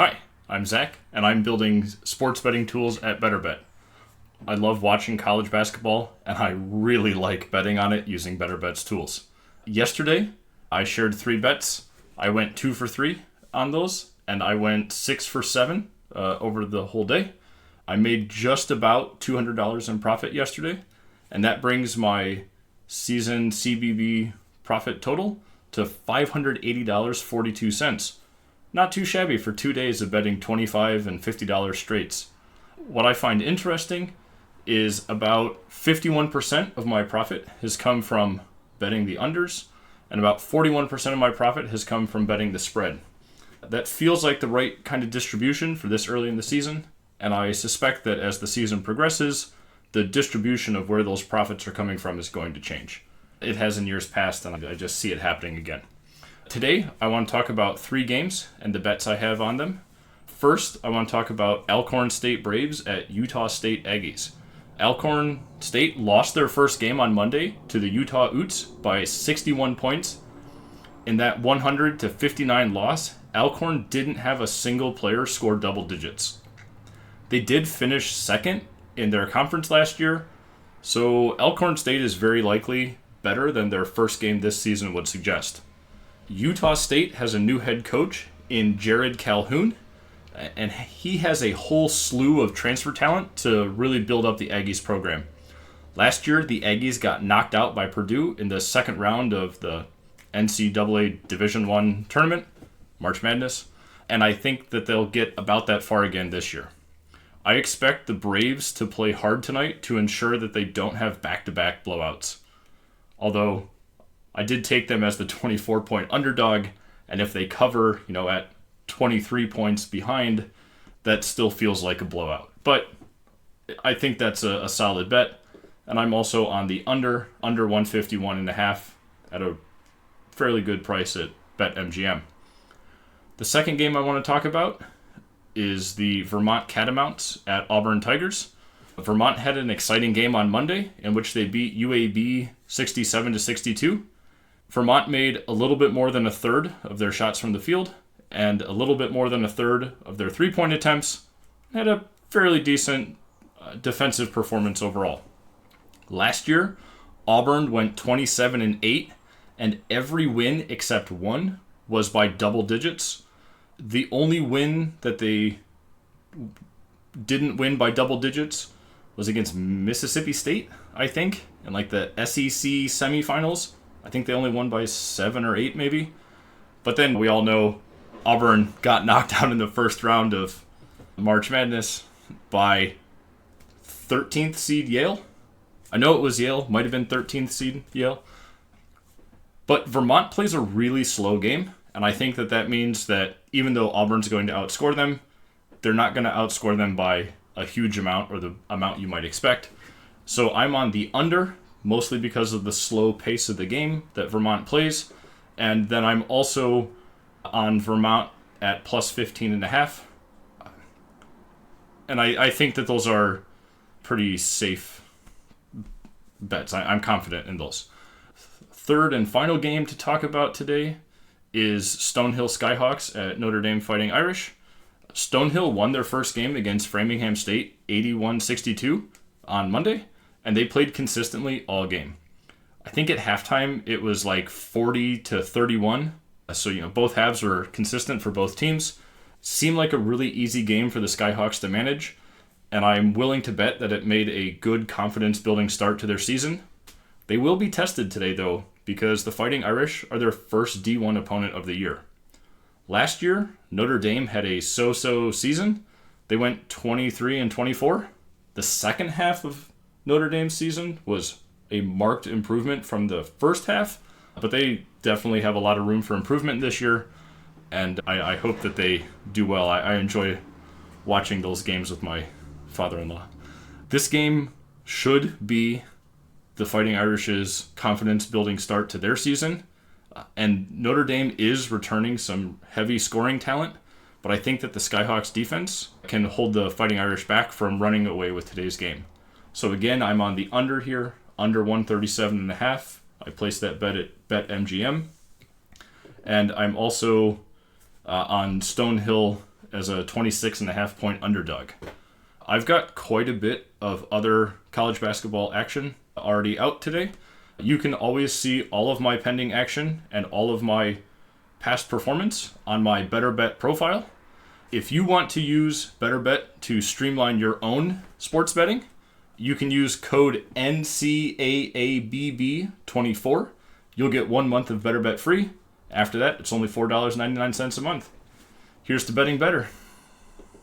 Hi, I'm Zach, and I'm building sports betting tools at BtrBet. I love watching college basketball, and I really like betting on it using BtrBet's tools. Yesterday, I shared 3 bets. I went 2 for 3 on those, and I went 6 for 7 over the whole day. I made just about $200 in profit yesterday, and that brings my season CBB profit total to $580.42. Not too shabby for 2 days of betting $25 and $50 straights. What I find interesting is about 51% of my profit has come from betting the unders, and about 41% of my profit has come from betting the spread. That feels like the right kind of distribution for this early in the season, and I suspect that as the season progresses, the distribution of where those profits are coming from is going to change. It has in years past, and I just see it happening again. Today, I want to talk about 3 games and the bets I have on them. First, I want to talk about Alcorn State Braves at Utah State Aggies. Alcorn State lost their first game on Monday to the Utah Utes by 61 points. In that 100-59 loss, Alcorn didn't have a single player score double digits. They did finish second in their conference last year, so Alcorn State is very likely better than their first game this season would suggest. Utah State has a new head coach in Jared Calhoun, and he has a whole slew of transfer talent to really build up the Aggies program. Last year, the Aggies got knocked out by Purdue in the second round of the NCAA Division I tournament, March Madness, and I think that they'll get about that far again this year. I expect the Braves to play hard tonight to ensure that they don't have back-to-back blowouts. Although I did take them as the 24-point underdog, and if they cover, at 23 points behind, that still feels like a blowout. But I think that's a solid bet, and I'm also on the under 151.5 at a fairly good price at BetMGM. The second game I want to talk about is the Vermont Catamounts at Auburn Tigers. Vermont had an exciting game on Monday in which they beat UAB 67-62. Vermont made a little bit more than a third of their shots from the field and a little bit more than a third of their 3-point attempts. Had a fairly decent defensive performance overall. Last year, Auburn went 27-8, and every win except one was by double digits. The only win that they didn't win by double digits was against Mississippi State, I think, in the SEC semifinals. I think they only won by 7 or 8 maybe. But then we all know Auburn got knocked out in the first round of March Madness by 13th seed Yale. I know it was Yale, might have been 13th seed Yale. But Vermont plays a really slow game, and I think that means that even though Auburn's going to outscore them, they're not going to outscore them by a huge amount or the amount you might expect. So I'm on the under, mostly because of the slow pace of the game that Vermont plays. And then I'm also on Vermont at plus 15.5. And I think that those are pretty safe bets. I'm confident in those. Third and final game to talk about today is Stonehill Skyhawks at Notre Dame Fighting Irish. Stonehill won their first game against Framingham State 81-62 on Monday, and they played consistently all game. I think at halftime it was 40-31, so both halves were consistent for both teams. Seemed like a really easy game for the Skyhawks to manage, and I'm willing to bet that it made a good confidence-building start to their season. They will be tested today, though, because the Fighting Irish are their first D1 opponent of the year. Last year, Notre Dame had a so-so season. They went 23-24. The second half of Notre Dame's season was a marked improvement from the first half, but they definitely have a lot of room for improvement this year, and I hope that they do well. I enjoy watching those games with my father-in-law. This game should be the Fighting Irish's confidence-building start to their season. And Notre Dame is returning some heavy scoring talent, but I think that the Skyhawks defense can hold the Fighting Irish back from running away with today's game. So again, I'm on the under here, under 137.5. I placed that bet at BetMGM. And I'm also on Stonehill as a 26.5 point underdog. I've got quite a bit of other college basketball action already out today. You can always see all of my pending action and all of my past performance on my BtrBet profile. If you want to use BtrBet to streamline your own sports betting, you can use code NCAABB24. You'll get 1 month of BtrBet free. After that, it's only $4.99 a month. Here's to betting better.